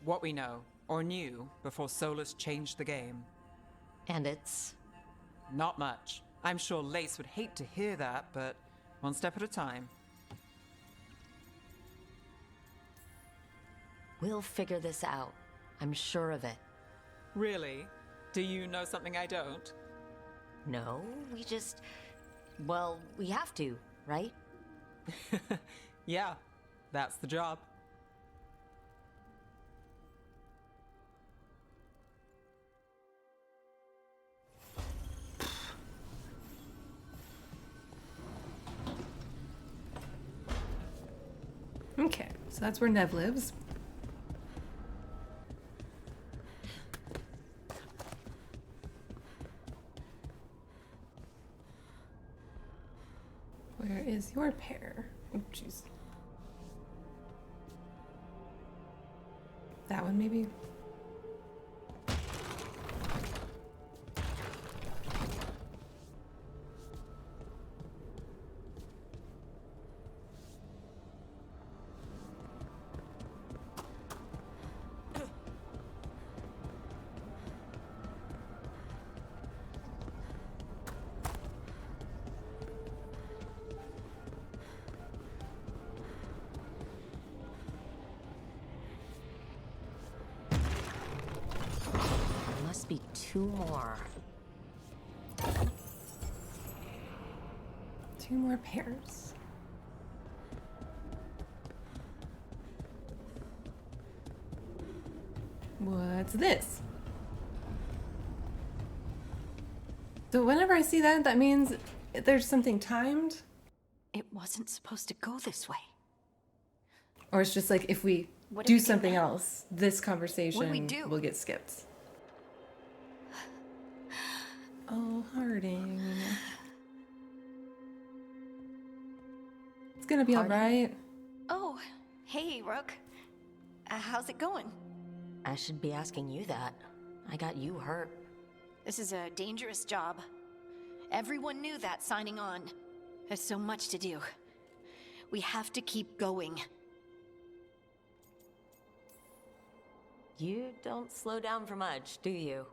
what we know, or knew, before Solus changed the game. And it's... Not much. I'm sure Lace would hate to hear that, but one step at a time. We'll figure this out. I'm sure of it. Really? Do you know something I don't? No, we just... Well, we have to, right? Yeah, that's the job. Okay, so that's where Nev lives. Where is your pair? Oh, jeez. That one, maybe? Must be two more. Two more pairs. What's this? So whenever I see that, that means there's something timed? It wasn't supposed to go this way. Or it's just like if we What do do we do something now? else, this conversation do? will get skipped. Oh, Harding. It's gonna be Harding? alright. Oh, hey, Rook. How's it going? I should be asking you that. I got you hurt. This is a dangerous job. Everyone knew that signing on. There's so much to do. We have to keep going. You don't slow down for much, do you?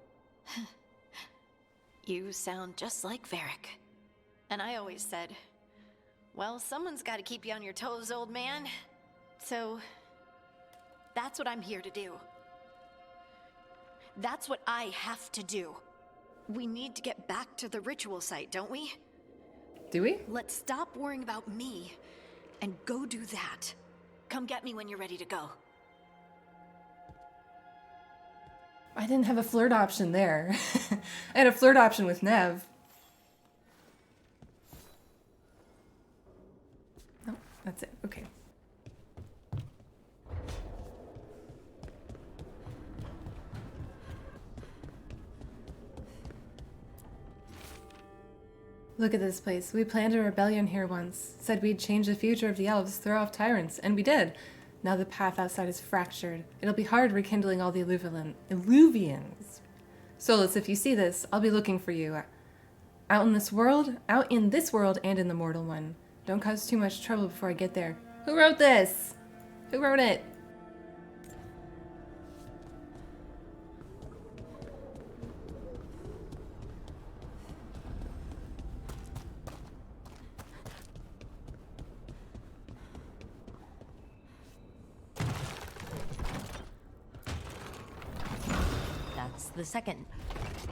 You sound just like Varric. And I always said, well, someone's got to keep you on your toes, old man. So, that's what I'm here to do. That's what I have to do. We need to get back to the ritual site, don't we? Do we? Let's stop worrying about me and go do that. Come get me when you're ready to go. I didn't have a flirt option there. I had a flirt option with Nev. No, that's it. Okay. Look at this place. We planned a rebellion here once. Said we'd change the future of the elves, throw off tyrants, and we did. Now the path outside is fractured. It'll be hard rekindling all the Illuvians. Solus, if you see this, I'll be looking for you. Out in this world and in the mortal one. Don't cause too much trouble before I get there. Who wrote this? Who wrote it? That's the second.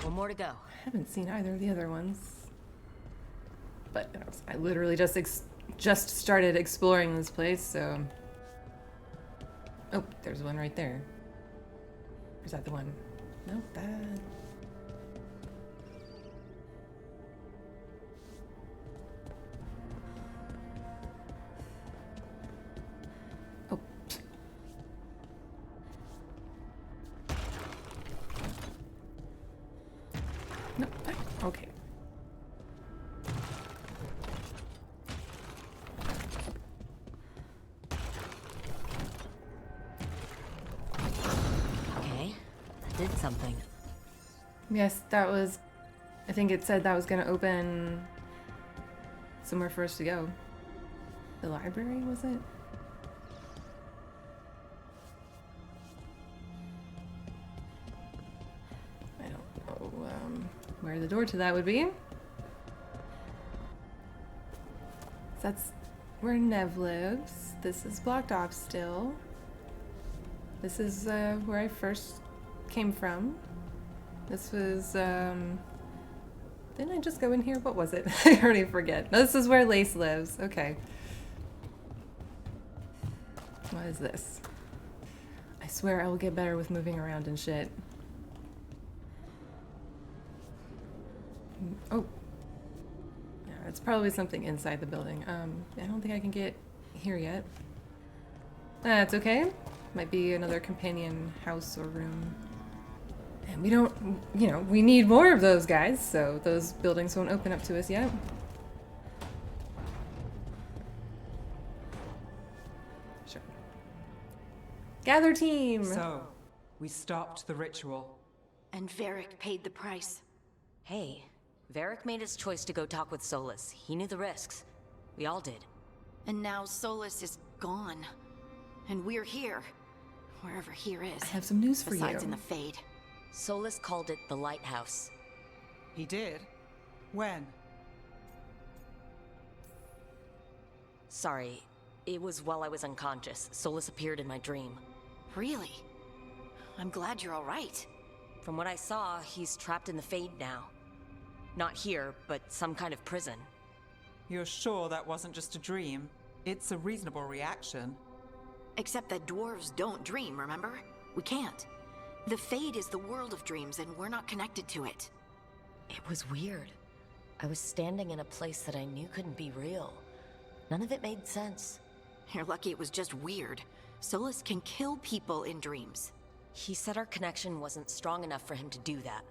One more to go. I haven't seen either of the other ones. But I literally just started exploring this place, so... Oh, there's one right there. Or is that the one? Nope, that... did something. Yes, that was... I think it said that was going to open somewhere for us to go. The library, was it? I don't know where the door to that would be. That's where Nev lives. This is blocked off still. This is where I first came from. This was, didn't I just go in here? What was it? I already forget. No, this is where Lace lives. Okay. What is this? I swear I will get better with moving around and shit. Oh. Yeah, it's probably something inside the building. I don't think I can get here yet. That's okay. Might be another companion house or room. And we don't, you know, we need more of those guys, so those buildings won't open up to us yet. Sure. Gather team! So, we stopped the ritual. And Varric paid the price. Hey, Varric made his choice to go talk with Solus. He knew the risks. We all did. And now Solus is gone. And we're here. Wherever here is. I have some news for you. Besides in the Fade. Solus called it the Lighthouse. He did? When? Sorry, it was while I was unconscious. Solus appeared in my dream. Really? I'm glad you're all right. From what I saw, he's trapped in the Fade now. Not here, but some kind of prison. You're sure that wasn't just a dream? It's a reasonable reaction. Except that dwarves don't dream, remember? We can't. The Fade is the world of dreams, and we're not connected to it. It was weird. I was standing in a place that I knew couldn't be real. None of it made sense. You're lucky it was just weird. Solus can kill people in dreams. He said our connection wasn't strong enough for him to do that.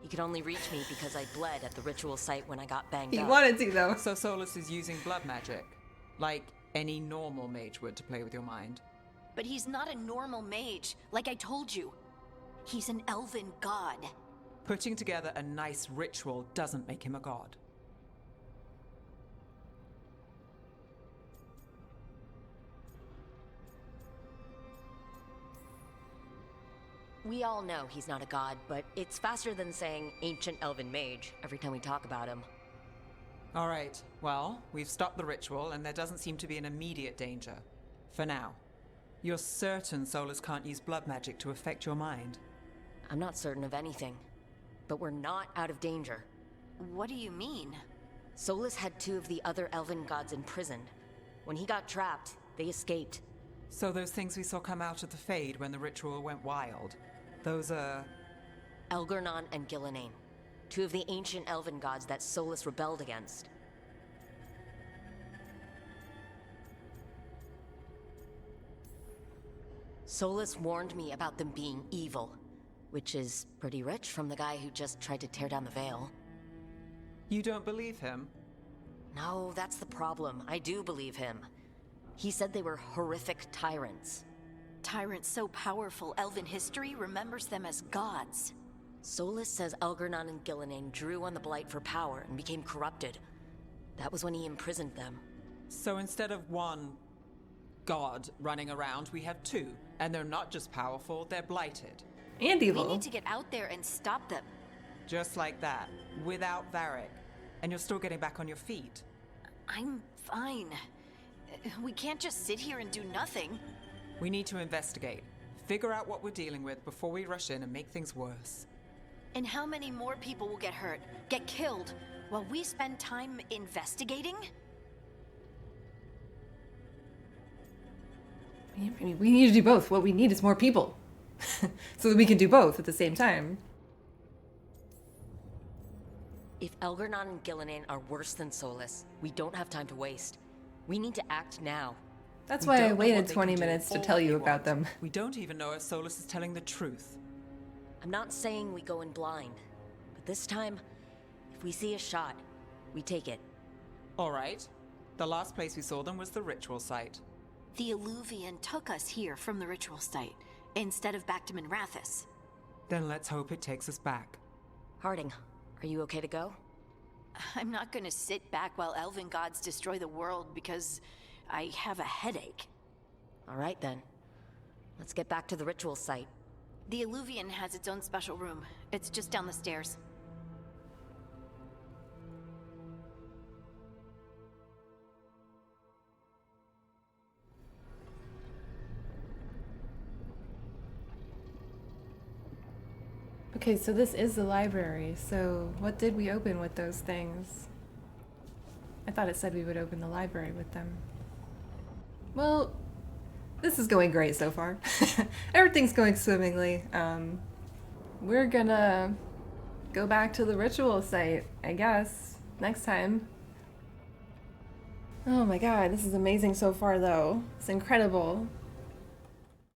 He could only reach me because I bled at the ritual site when I got banged He up. wanted to, though. So Solus is using blood magic? Like any normal mage would to play with your mind? But he's not a normal mage, like I told you. He's an elven god. Putting together a nice ritual doesn't make him a god. We all know he's not a god, but it's faster than saying ancient elven mage every time we talk about him. All right, well, we've stopped the ritual and there doesn't seem to be an immediate danger. For now. You're certain Solus can't use blood magic to affect your mind? I'm not certain of anything, but we're not out of danger. What do you mean? Solus had 2 of the other elven gods imprisoned. When he got trapped, they escaped. So those things we saw come out of the Fade when the ritual went wild, those are... Elgurnon and Gillenane, 2 of the ancient elven gods that Solus rebelled against. Solus warned me about them being evil, which is pretty rich from the guy who just tried to tear down the veil. You don't believe him? No, that's the problem. I do believe him. He said they were horrific tyrants. Tyrants so powerful, elven history remembers them as gods. Solus says Elgurnon and Gillenane drew on the Blight for power and became corrupted. That was when he imprisoned them. So instead of one god running around, we have 2. And they're not just powerful, they're blighted. And evil. We need to get out there and stop them. Just like that, without Varric. And you're still getting back on your feet. I'm fine. We can't just sit here and do nothing. We need to investigate. Figure out what we're dealing with before we rush in and make things worse. And how many more people will get hurt, get killed, while we spend time investigating? I mean, we need to do both. What we need is more people. So that we can do both at the same time. If Elgurnon and Gillenane are worse than Solus, we don't have time to waste. We need to act now. That's We why I don't know waited what they 20 can do minutes to or tell they you about won't. them. We don't even know if Solus is telling the truth. I'm not saying we go in blind, but this time, if we see a shot, we take it. All right. The last place we saw them was the ritual site. The Illuvian took us here from the ritual site, instead of back to Minrathous. Then let's hope it takes us back. Harding, are you okay to go? I'm not gonna sit back while elven gods destroy the world because I have a headache. All right then. Let's get back to the ritual site. The Illuvian has its own special room. It's just down the stairs. Okay, so this is the library. So what did we open with those things? I thought it said we would open the library with them. Well, this is going great so far. Everything's going swimmingly. We're gonna go back to the ritual site, I guess, next time. Oh my god, this is amazing so far though. It's incredible.